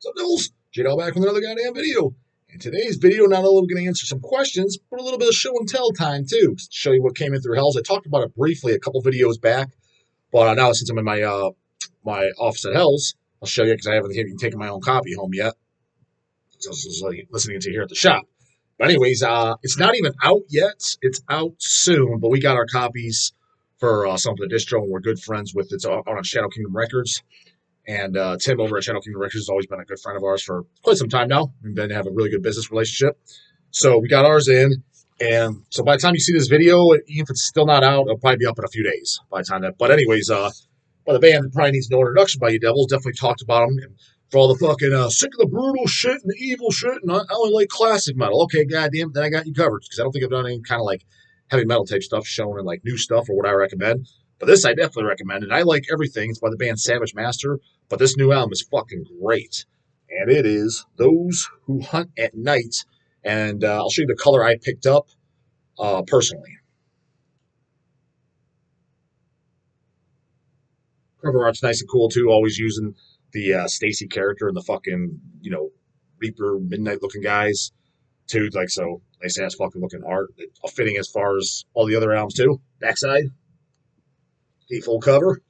So, Nils, JDL back with another goddamn video. In today's video, not only are we going to answer some questions, but a little bit of show and tell time too. To show you what came in through Hells. I talked about it briefly a couple videos back, but now since I'm in my my office at Hells, I'll show you because I haven't even taken my own copy home yet. So I was just listening to here at the shop. But anyways, it's not even out yet. It's out soon, but we got our copies for some of the distro, and we're good friends with it's out on Shadow Kingdom Records. And Tim over at Shadow Kingdom Records has always been a good friend of ours for quite some time now. We've been to have a really good business relationship. So we got ours in. And so by the time you see this video, even if it's still not out, it'll probably be up in a few days by the time that. But anyways, well, the band probably needs no introduction by you devils. Definitely talked about them. And for all the fucking sick of the brutal shit and the evil shit, and I only like classic metal. Okay, goddamn, then I got you covered because I don't think I've done any kind of like heavy metal type stuff showing like new stuff or what I recommend. But this I definitely recommend, and I like everything. It's by the band Savage Master, but this new album is fucking great. And it is Those Who Hunt at Night. And I'll show you the color I picked up personally. Cover art's nice and cool too, always using the Stacy character and the fucking, Reaper Midnight looking guys too. Like, so nice ass fucking looking art. Fitting as far as all the other albums too. Backside. Full cover.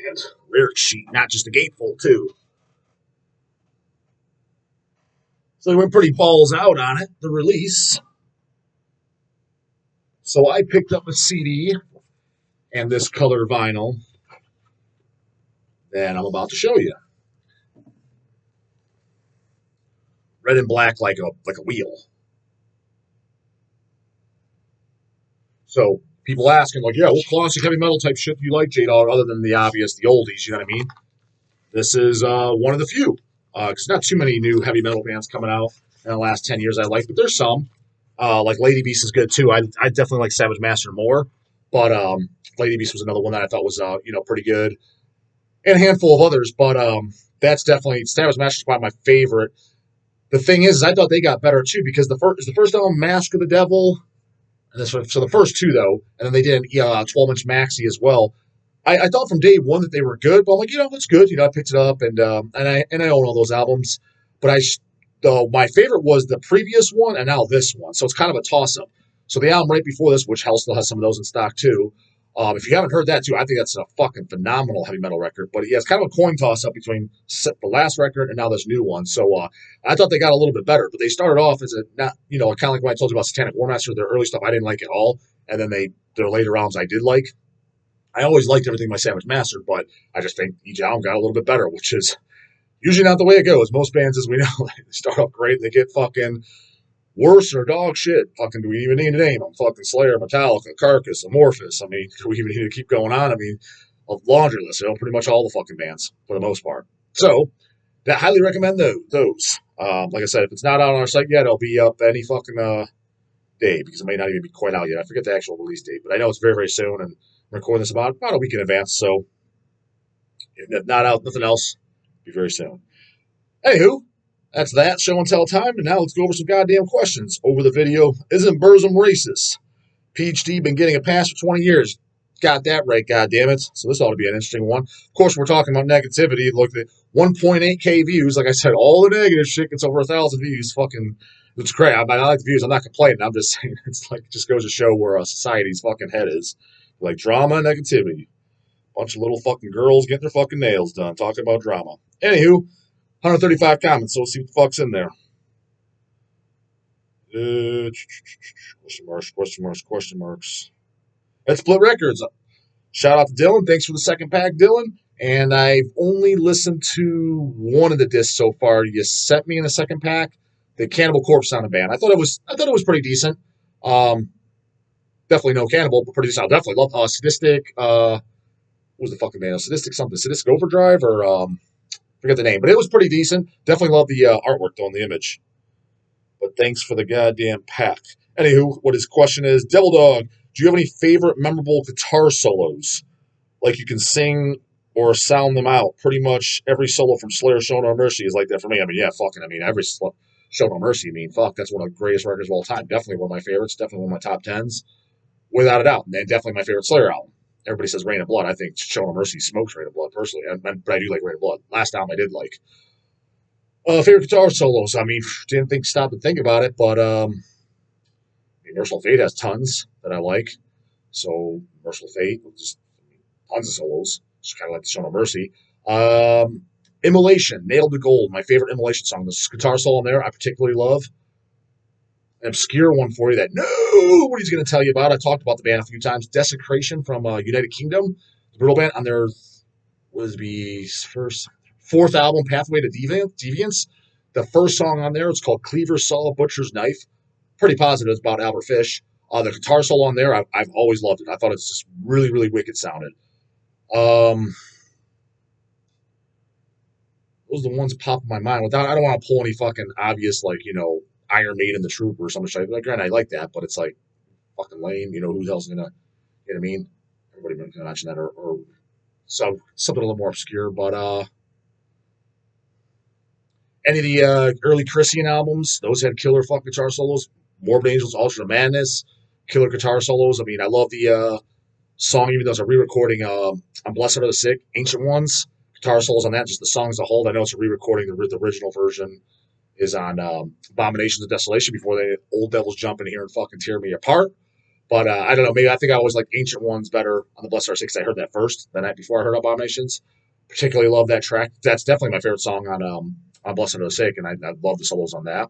And lyric sheet, not just a gatefold, too. So they went pretty balls out on it, the release. So I picked up a CD and this color vinyl that I'm about to show you. Red and black like a wheel. So people asking, like, yeah, what classic heavy metal type shit do you like, J-Dawg, other than the obvious, the oldies, you know what I mean? This is one of the few. Because not too many new heavy metal bands coming out in the last 10 years I like, but there's some. Like Lady Beast is good too. I definitely like Savage Master more, but Lady Beast was another one that I thought was pretty good, and a handful of others. But that's definitely Savage Master is probably my favorite. The thing is I thought they got better too because the first album Mask of the Devil, and this so the first two though, and then they did a 12-inch maxi as well. I thought from day one that they were good, but I'm like, that's good. I picked it up and I own all those albums, but my favorite was the previous one and now this one, so it's kind of a toss-up. So the album right before this, which Hell still has some of those in stock too. If you haven't heard that too, I think that's a fucking phenomenal heavy metal record. But yeah, it's kind of a coin toss-up between the last record and now this new one. So I thought they got a little bit better, but they started off as kind of like what I told you about Satanic War Master, their early stuff I didn't like at all, and then their later albums I did like. I always liked everything by Savage Master, but I just think each album got a little bit better, which is usually not the way it goes. Most bands, as we know, they start off great, they get fucking worse or dog shit. Fucking, do we even need to name them? Fucking Slayer, Metallica, Carcass, Amorphous. I mean, do we even need to keep going on? I mean, a laundry list, pretty much all the fucking bands for the most part. So, I highly recommend those. Like I said, if it's not out on our site yet, it'll be up any fucking day because it may not even be quite out yet. I forget the actual release date, but I know it's very, very soon, and I'm recording this about a week in advance, so if not out, nothing else, be very soon. Anywho, that's that show and tell time, and now let's go over some goddamn questions over the video. Isn't Burzum racist? PhD been getting a pass for 20 years. Got that right, goddammit. So this ought to be an interesting one. Of course, we're talking about negativity. Look at 1.8K views. Like I said, all the negative shit gets over 1,000 views. Fucking, it's crazy. I like the views. I'm not complaining. I'm just saying it's like, it just goes to show where society's fucking head is. Like drama and negativity. Bunch of little fucking girls getting their fucking nails done. Talking about drama. Anywho, 135 comments, so let's see what the fuck's in there. Question marks. Let's Split Records. Shout out to Dylan. Thanks for the second pack, Dylan. And I've only listened to one of the discs so far. You sent me in the second pack. The Cannibal Corpse Sound Band. I thought it was pretty decent. Definitely no Cannibal, but pretty decent. I definitely love Sadistic. What was the fucking band? Sadistic something. Sadistic Overdrive or forget the name, but it was pretty decent. Definitely love the artwork though on the image. But thanks for the goddamn pack. Anywho, what his question is, Devil Dog, do you have any favorite memorable guitar solos? Like you can sing or sound them out. Pretty much every solo from Slayer, Show No Mercy is like that for me. I mean, yeah, fucking, every Show No Mercy, fuck, that's one of the greatest records of all time. Definitely one of my favorites. Definitely one of my top 10s. without a doubt. And definitely my favorite Slayer album. Everybody says Rain of Blood. I think Show No Mercy smokes Rain of Blood personally, but I do like Rain of Blood. Last album I did like. Favorite guitar solos. I mean, didn't stop and think about it, but Merciful Fate has tons that I like. So Merciful Fate, just tons of solos. Just kind of like the Show No Mercy. Immolation, Nailed to Gold, my favorite Immolation song. The guitar solo in there I particularly love. An obscure one for you that nobody's going to tell you about. I talked about the band a few times. Desecration from United Kingdom, the brutal band on their fourth album, Pathway to Deviance. The first song on there, it's called Cleaver Saw Butcher's Knife. Pretty positive it's about Albert Fish. The guitar solo on there, I've always loved it. I thought it's just really, really wicked sounded. Those are the ones that pop in my mind. I don't want to pull any fucking obvious, like, Iron Maiden, The Trooper, or something like that. I like that, but it's like fucking lame. Who the hell's gonna, you know what I mean? Everybody can mention that, or something a little more obscure. But any of the early Christian albums, those had killer fucking guitar solos. Morbid Angels, Ultra Madness, killer guitar solos. I mean, I love the song, even though it's a re-recording. On Blessed Are the Sick, Ancient Ones, guitar solos on that. Just the song as a whole. I know it's a re-recording. The original version is on Abominations of Desolation before the old devils jump in here and fucking tear me apart. But I don't know. Maybe I think I always like Ancient Ones better on the Blessed Are the Sick because I heard that first the night before I heard Abominations. Particularly love that track. That's definitely my favorite song on Blessed Are the Sick, and I love the solos on that.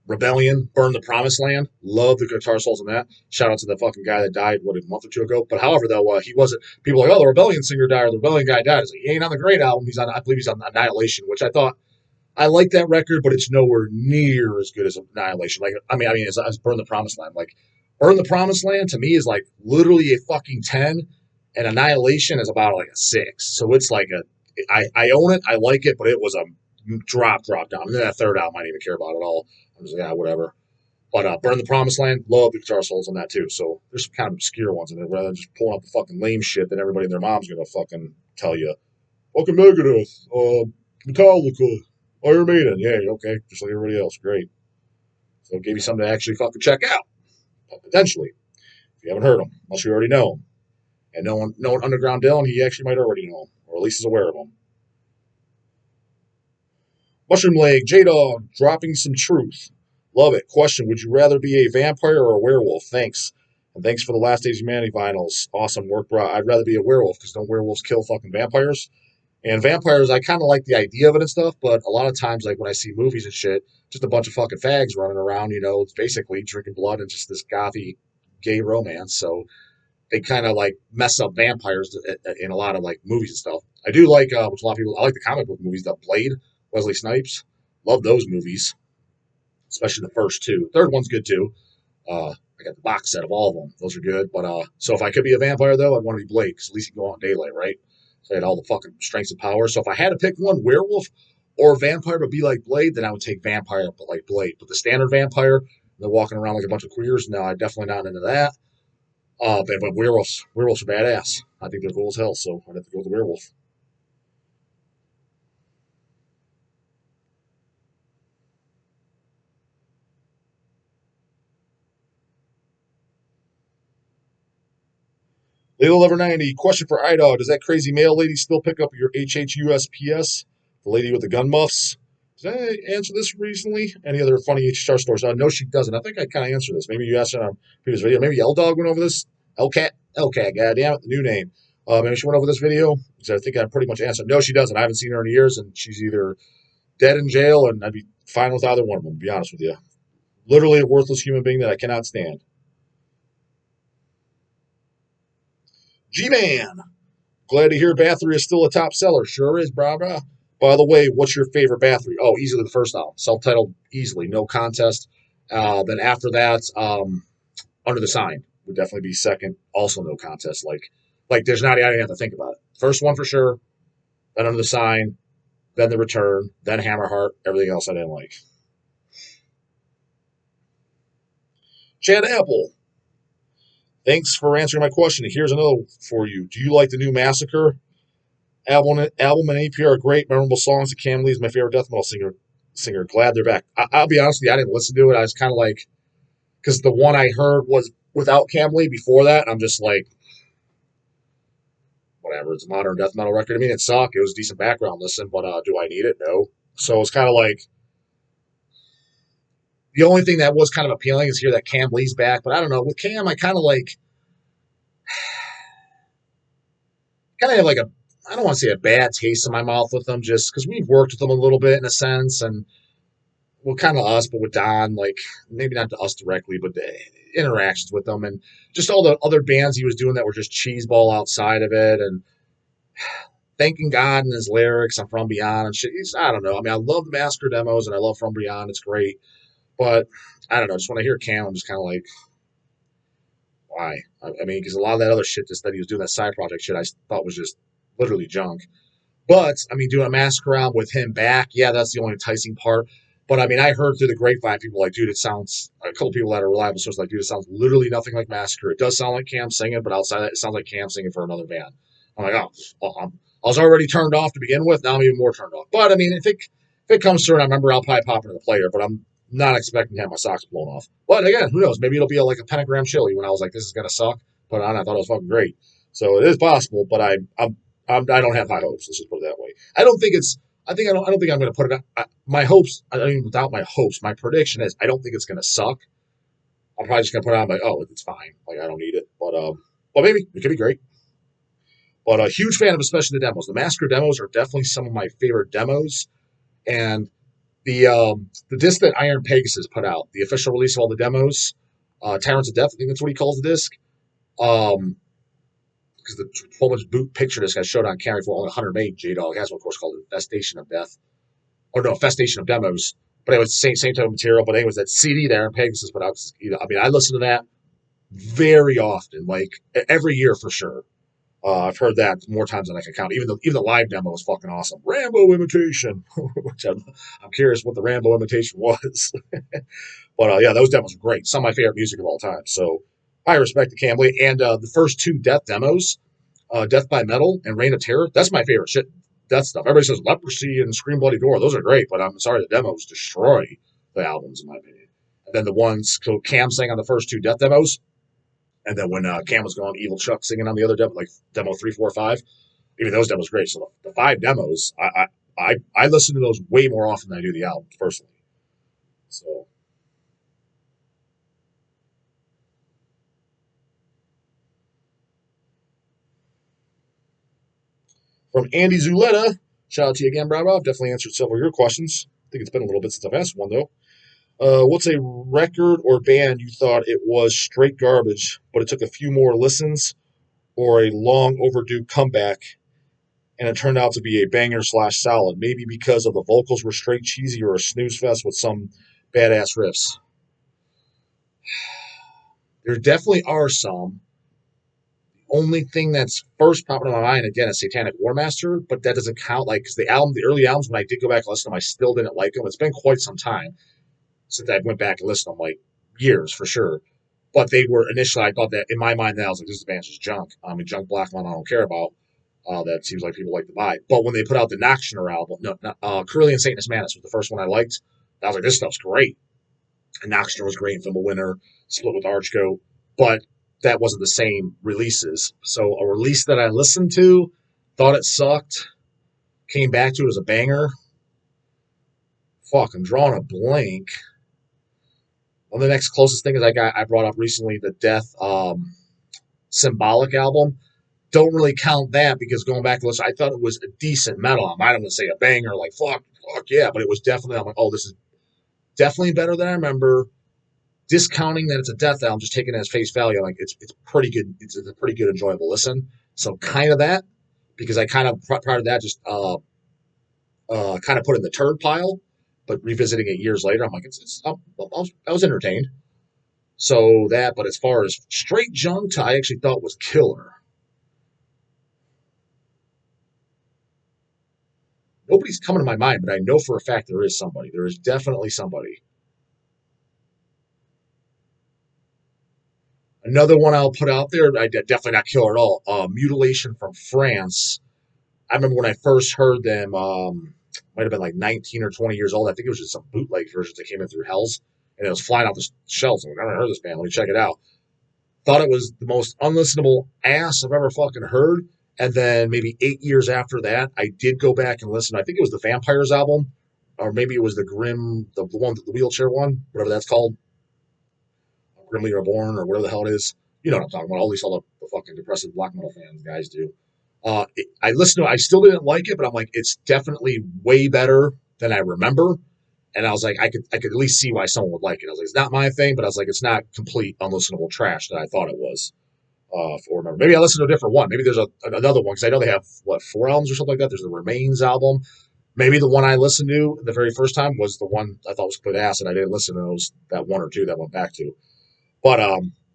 Rebellion, Burn the Promised Land. Love the guitar solos on that. Shout out to the fucking guy that died, a month or two ago. But however, though, he wasn't. People are like, oh, the Rebellion singer died, or the Rebellion guy died. It's like, he ain't on the great album. I believe he's on Annihilation, which I thought, I like that record, but it's nowhere near as good as Annihilation. Like, I mean, as Burn the Promised Land. Like, Burn the Promised Land to me is like literally a fucking 10, and Annihilation is about like a 6. So it's like I own it, I like it, but it was a drop down. And then that third album I didn't even care about at all. I was like, yeah, whatever. But Burn the Promised Land, love the guitar solos on that too. So there's some kind of obscure ones in there rather than just pulling up the fucking lame shit that everybody and their mom's gonna fucking tell you. Fucking Megadeth, Metallica, Iron Maiden, yeah, okay, just like everybody else, great. So it gave you something to actually fucking check out, potentially, if you haven't heard them, unless you already know them. And knowing Underground Dylan, he actually might already know them, or at least is aware of them. Mushroom Leg, J-Dawg, dropping some truth. Love it. Question, would you rather be a vampire or a werewolf? Thanks. And thanks for the Last Days of Humanity vinyls. Awesome work, bro. I'd rather be a werewolf because don't werewolves kill fucking vampires? And vampires, I kind of like the idea of it and stuff, but a lot of times, like when I see movies and shit, just a bunch of fucking fags running around, it's basically drinking blood and just this gothy gay romance. So they kind of like mess up vampires in a lot of like movies and stuff. I do like, which a lot of people, I like the comic book movies, the Blade, Wesley Snipes. Love those movies, especially the first two. Third one's good too. I got the box set of all of them. Those are good. But so if I could be a vampire though, I'd want to be Blade because at least you can go out in daylight, right? So I had all the fucking strengths and power. So if I had to pick one, werewolf or vampire to be like Blade, then I would take vampire, but like Blade. But the standard vampire, they're walking around like a bunch of queers. No, I'm definitely not into that. But werewolves are badass. I think they're cool as hell. So I'd have to go with the werewolf. Lilo Lover 90, question for iDog. Does that crazy mail lady still pick up your HHUSPS? The lady with the gun muffs? Did I answer this recently? Any other funny HHR stores? No, she doesn't. I think I kind of answered this. Maybe you asked it on a previous video. Maybe L-Dog went over this. Lcat, goddamn it, the new name. Maybe she went over this video. So I think I pretty much answered. No, she doesn't. I haven't seen her in years, and she's either dead in jail, and I'd be fine with either one of them, to be honest with you. Literally a worthless human being that I cannot stand. G-Man. Glad to hear Bathory is still a top seller. Sure is, brah. By the way, what's your favorite Bathory? Oh, easily the first album. Self-titled, easily, no contest. Then after that, Under the Sign would definitely be second. Also no contest. Like there's not, I didn't have to think about it. First one for sure, then Under the Sign, then The Return, then Hammerheart. Everything else I didn't like. Chad Apple. Thanks for answering my question. Here's another for you. Do you like the new Massacre album and APR are great, memorable songs? Cam Lee is my favorite death metal singer. Glad they're back. I'll be honest with you, I didn't listen to it. I was kind because the one I heard was without Camley before that. And I'm just like, whatever. It's a modern death metal record. I mean, it sucked. It was a decent background listen, but do I need it? No. So it's kind of like the only thing that was kind of appealing is here that Cam Lee's back. But I don't know. With Cam, I kind of like, kind of have like a, I don't want to say a bad taste in my mouth with him just because we've worked with him a little bit in a sense. And well, kind of us, but with Don, like maybe not to us directly, but the interactions with them and just all the other bands he was doing that were just cheeseball outside of it. And thanking God in his lyrics on From Beyond and shit. I don't know. I mean, I love the Massacre demos and I love From Beyond. It's great. But I don't know. Just when I hear Cam, I'm just kind of like, why? I mean, because a lot of that other shit just that he was doing, that side project shit, I thought was just literally junk. But, I mean, doing a Massacre album with him back, yeah, that's the only enticing part. But, I mean, I heard through the grapevine, people like, dude, it sounds, a couple people that are reliable sources like, dude, it sounds literally nothing like Massacre. It does sound like Cam singing, but outside that, it sounds like Cam singing for another band. I'm like, I was already turned off to begin with. Now I'm even more turned off. But, I mean, if it comes through and I remember, I'll probably pop into the player, but I'm not expecting to have my socks blown off. But, again, who knows? Maybe it'll be like a pentagram chili when I was like, this is going to suck. Put it on, I thought it was fucking great. So it is possible, but I don't have high hopes. Let's just put it that way. I don't think it's. I don't think I'm going to put it. My hopes. I mean, without my hopes, my prediction is I don't think it's going to suck. I'm probably just going to put it on. Like, oh, it's fine. Like I don't need it. But maybe it could be great. But a huge fan of especially the demos. The Massacre demos are definitely some of my favorite demos. And the disc that Iron Pegasus put out, the official release of all the demos, Tyrants of Death. I think that's what he calls the disc. Because the 12-inch boot picture disc I showed on camera for only 108 DAWG has one, of course, called Infestation of Death. Or no, Infestation of Demos. But it was the same type of material. But anyways, that CD there, Pegasus put out. I mean, I listen to that very often, like every year for sure. I've heard that more times than I can count. Even the live demo was fucking awesome. Rambo imitation, which I'm curious what the Rambo imitation was. But yeah, those demos were great. Some of my favorite music of all time. So I respect the Camley. And the first two Death demos, Death by Metal and Reign of Terror, that's my favorite shit. Death stuff. Everybody says Leprosy and Scream Bloody Gore. Those are great, but I'm sorry, the demos destroy the albums, in my opinion. And then the ones, so Cam sang on the first two Death demos. And then when Cam was gone, Evil Chuck singing on the other demo, like demo 3, 4, 5. Even those demos great. So the 5 demos, I listen to those way more often than I do the albums, personally. So. From Andy Zuletta, shout out to you again, Brad Rob. Definitely answered several of your questions. I think it's been a little bit since I've asked one, though. What's a record or band you thought it was straight garbage, but it took a few more listens or a long overdue comeback, and it turned out to be a banger / solid, maybe because of the vocals were straight cheesy or a snooze fest with some badass riffs? There definitely are some. Only thing that's first popping in my mind again is Satanic War Master, but that doesn't count. Like, because the early albums, when I did go back and listen to them, I still didn't like them. It's been quite some time since I went back and listened to them, like years for sure. But they were initially, I thought that in my mind, that I was like, this band's just junk. I mean, junk black one I don't care about. That seems like people like to buy. But when they put out the Noxioner album, Carillion Satanist Manus was the first one I liked. I was like, this stuff's great. And Noxioner was great, Winter, split with Archgoat. But that wasn't the same releases. So a release that I listened to, thought it sucked, came back to it as a banger. Fuck, I'm drawing a blank. Well, the next closest thing is I brought up recently the Death Symbolic album. Don't really count that because going back to listen, I thought it was a decent metal album. I don't want to say a banger, like fuck yeah, but it was definitely, I'm like, oh, this is definitely better than I remember. Discounting that it's a Death album, just taking it as face value, like it's pretty good. It's a pretty good, enjoyable listen. So kind of that, because I kind of prior to that just kind of put in the turd pile, but revisiting it years later, I'm like, I was entertained. So that, but as far as straight junk, I actually thought was killer. Nobody's coming to my mind, but I know for a fact there is somebody. There is definitely somebody. Another one I'll put out there, I definitely not killer at all. Mutilation from France. I remember when I first heard them, might have been like 19 or 20 years old. I think it was just some bootleg versions that came in through Hells. and it was flying off the shelves. I'm like, I never heard this band. Let me check it out. Thought it was the most unlistenable ass I've ever fucking heard. And then maybe 8 years after that, I did go back and listen. I think it was the Vampires album, or maybe it was the Grim, the one, the wheelchair one, whatever that's called, Grimly Reborn, or whatever the hell it is. You know what I'm talking about. At least all the fucking depressive black metal fans guys do. I listened to it. I still didn't like it, but I'm like, it's definitely way better than I remember. And I was like, I could at least see why someone would like it. I was like, it's not my thing, but I was like, it's not complete unlistenable trash that I thought it was. For remember, maybe I listened to a different one. Maybe there's another one because I know they have 4 albums or something like that. There's the Remains album. Maybe the one I listened to the very first time was the one I thought was complete ass, and I didn't listen to that one or two that I went back to. But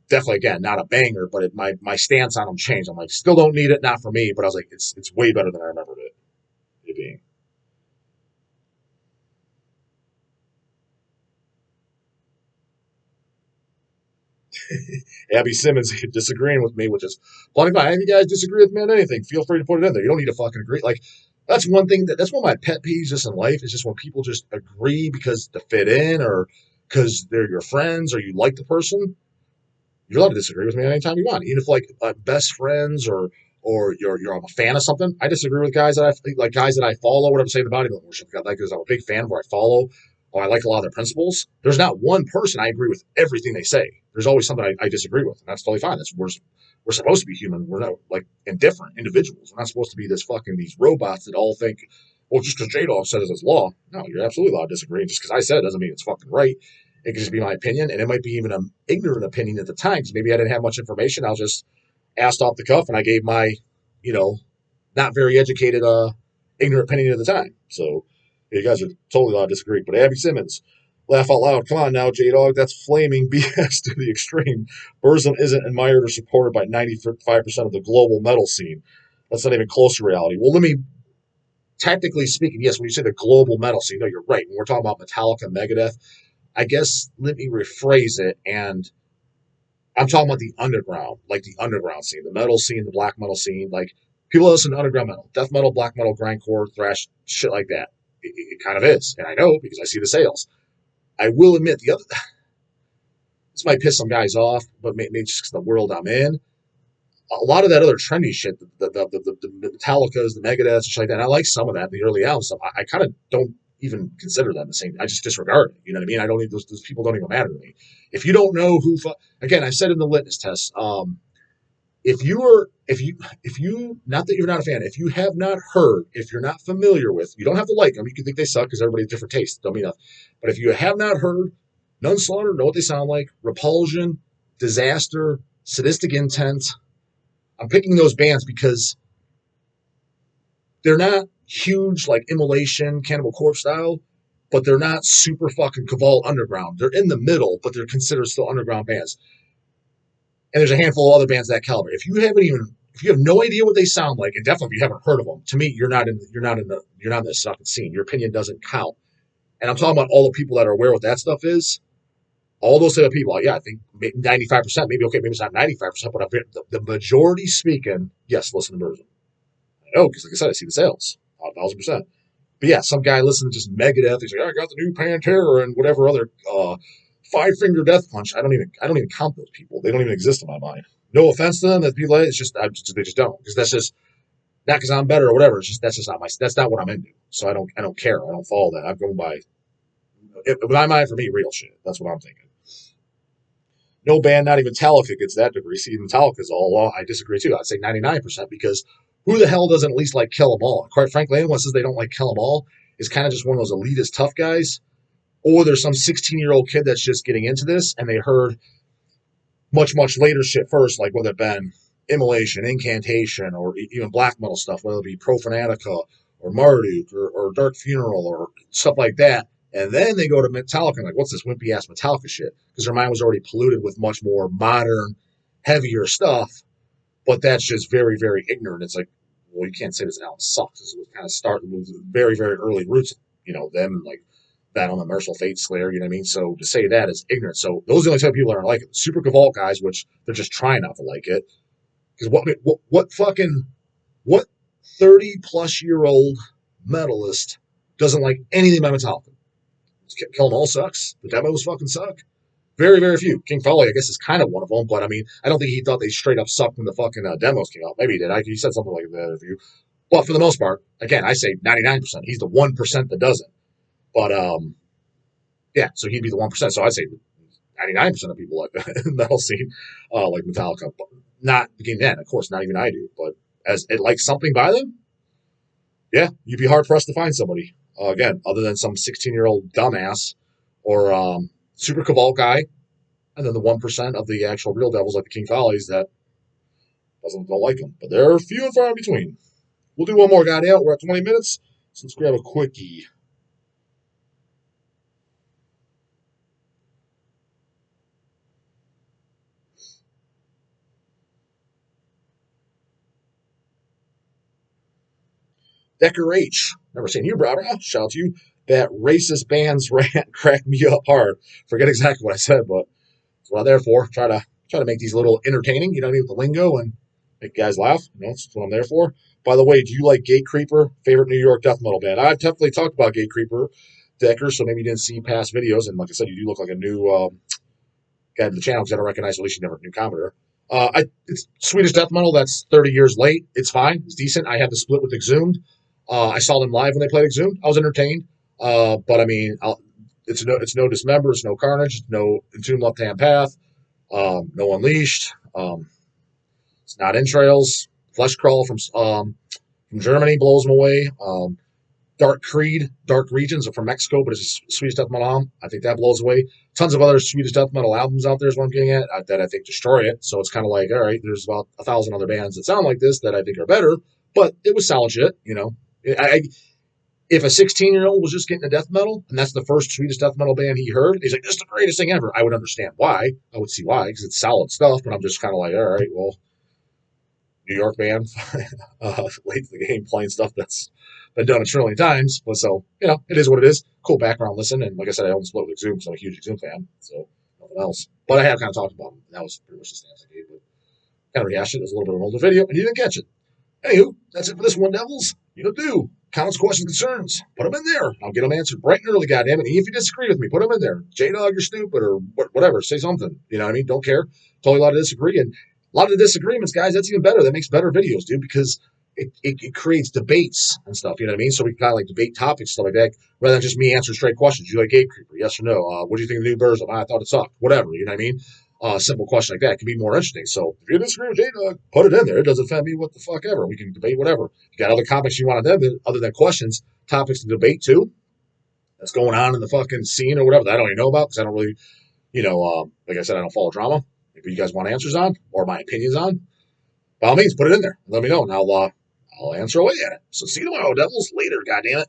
definitely again, not a banger. But my stance on them changed. I'm like, still don't need it, not for me. But I was like, it's way better than I remembered it being. Abby Simmons disagreeing with me, which is plenty fine. If you guys disagree with me on anything, feel free to put it in there. You don't need to fucking agree. Like, that's one thing that's one of my pet peeves just in life is just when people just agree because to fit in or because they're your friends or you like the person. You're allowed to disagree with me anytime you want, even if like best friends or you're I'm a fan of something. I disagree with guys that I follow. What I'm saying about bodybuilding worship, like because I'm a big fan of where I follow. Or I like a lot of their principles. There's not one person I agree with everything they say. There's always something I disagree with, and that's totally fine. We're supposed to be human. We're not like indifferent individuals. We're not supposed to be these robots that all think, well, just because DAWG says it's law. No, you're absolutely allowed to disagree. Just because I said it doesn't mean it's fucking right. It could just be my opinion, and it might be even an ignorant opinion at the time because maybe I didn't have much information. I was just asked off the cuff, and I gave my, not very educated, ignorant opinion at the time. So you guys are totally allowed to disagree. But Abby Simmons, laugh out loud. Come on now, DAWG. That's flaming BS to the extreme. Burzum isn't admired or supported by 95% of the global metal scene. That's not even close to reality. Well, technically speaking, yes, when you say the global metal scene, no, you're right. When we're talking about Metallica, Megadeth, I guess let me rephrase it. And I'm talking about the underground, like the underground scene, the metal scene, the black metal scene. Like people listen to underground metal, death metal, black metal, grindcore, thrash, shit like that. It kind of is. And I know because I see the sales. I will admit this might piss some guys off, but maybe just because the world I'm in. A lot of that other trendy shit, the Metallicas, the Megadeths, shit like that. And I like some of that, the early album stuff. I kind of don't even consider them the same. I just disregard it. You know what I mean? I don't need those people don't even matter to me. If you don't know again, I said in the litmus test, if you not that you're not a fan, if you have not heard, if you're not familiar with, you don't have to like them. You can think they suck because everybody has different tastes. Don't mean nothing. But if you have not heard, None Slaughter, know what they sound like, Repulsion, Disaster, Sadistic Intent. I'm picking those bands because they're not huge like Immolation, Cannibal Corpse style, but they're not super fucking Cabal underground. They're in the middle, but they're considered still underground bands. And there's a handful of other bands that caliber. If you have no idea what they sound like, and definitely if you haven't heard of them, to me, you're not in this fucking scene. Your opinion doesn't count. And I'm talking about all the people that are aware what that stuff is. All those type of people, yeah, I think 95%, maybe it's not 95%, but the majority speaking, yes, listen to Burzum. I know, because like I said, I see the sales, 1,000%. But yeah, some guy listening to just Megadeth, he's like, I got the new Pantera and whatever other Five Finger Death Punch. I don't even count those people. They don't even exist in my mind. No offense to them, that people, it's just they just don't, because that's just not because I'm better or whatever. It's just that's not what I'm into. So I don't care. I don't follow that. I'm going by in my mind, for me, real shit. That's what I'm thinking. No band, not even Metallica, gets that degree. See, Metallica's all law. I disagree too. I'd say 99% because who the hell doesn't at least like Kill 'Em All? Quite frankly, anyone says they don't like Kill 'Em All is kind of just one of those elitist tough guys. Or there's some 16-year-old kid that's just getting into this and they heard much, much later shit first, like whether it been Immolation, Incantation, or even black metal stuff, whether it be Profanatica or Marduk or Dark Funeral or stuff like that. And then they go to Metallica and like, what's this wimpy ass Metallica shit? Because their mind was already polluted with much more modern, heavier stuff. But that's just very, very ignorant. It's like, well, you can't say this album sucks. This was kind of starting with very, very early roots, them like Battle on the Merciful Fate, Slayer, you know what I mean? So to say that is ignorant. So those are the only type of people that are like it. Super Gavalt guys, which they're just trying not to like it. Because what 30 plus year old metalist doesn't like anything by Metallica? Kill 'em all sucks. The demos fucking suck. Very, very few. King Folly, I guess, is kind of one of them, but I mean, I don't think he thought they straight up sucked when the fucking demos came out. Maybe he did. He said something like that in the interview. But for the most part, again, I say 99%. He's the 1% that doesn't. But yeah, so he'd be the 1%. So I'd say 99% of people like that metal scene, like Metallica, but not again. Then, of course, not even I do. But as it like something by them, yeah, you'd be hard pressed to find somebody again other than some 16-year-old dumbass or super cabal guy, and then the 1% of the actual real devils like the King Follies that don't like them. But they're few and far in between. We'll do one more, goddamn. We're at 20 minutes, so let's grab a quickie. Decker H. Never seen you, brother. Shout out to you. That racist band's rant cracked me up hard. Forget exactly what I said, but that's what I'm there for. Try to make these a little entertaining, you know what I mean, with the lingo and make guys laugh. You know, that's what I'm there for. By the way, do you like Gate Creeper? Favorite New York death metal band? I've definitely talked about Gate Creeper, Decker, so maybe you didn't see past videos. And like I said, you do look like a new guy to the channel because I don't recognize, at least you never new commenter. It's Swedish death metal that's 30 years late. It's fine. It's decent. I had the split with Exhumed. I saw them live when they played Exhumed. I was entertained. But I mean, it's no Dismember, it's no Carnage, it's no Entombed Left Hand Path, no Unleashed. It's not Entrails. Flesh Crawl from Germany blows them away. Dark Creed, Dark Regions are from Mexico, but it's a Swedish death metal album. I think that blows away. Tons of other Swedish death metal albums out there is what I'm getting at that I think destroy it. So it's kind of like, all right, there's about 1,000 other bands that sound like this that I think are better, but it was solid shit, you know. If a 16-year-old was just getting into death metal and that's the first Swedish death metal band he heard, he's like, this is the greatest thing ever. I would understand why. I would see why, because it's solid stuff, but I'm just kind of like, all right, well, New York band, late to the game, playing stuff that's been done a trillion times. But so, you know, it is what it is. Cool background listen. And like I said, I own Split with Exhumed, so I'm a huge Exhumed fan. So nothing else. But I have kind of talked about them. That was pretty much the stance I gave. But kind of rehashed it. It was a little bit of an older video, and you didn't catch it. Anywho, that's it for this one, Devils. You know, do comments, questions, concerns. Put them in there. I'll get them answered bright and early, goddammit. And if you disagree with me, put them in there. J-Dog, you're stupid, or whatever. Say something. You know what I mean? Don't care. Totally allowed to disagree. And a lot of the disagreements, guys, that's even better. That makes better videos, dude, because it creates debates and stuff. You know what I mean? So we kind of like debate topics, stuff like that, rather than just me answering straight questions. You like Gate Creeper? Yes or no? What do you think of the new Burzum? I thought it sucked. Whatever. You know what I mean? Simple question like that can be more interesting. So if you disagree with J-Dog, put it in there. It doesn't offend me. What the fuck ever. We can debate whatever. You got other topics you want to them other than questions, topics to debate too. That's going on in the fucking scene or whatever that I don't even know about because I don't really, like I said, I don't follow drama. If you guys want answers on or my opinions on, by all means, put it in there. Let me know, and I'll answer away at it. So see you tomorrow, Devils. Later, goddammit.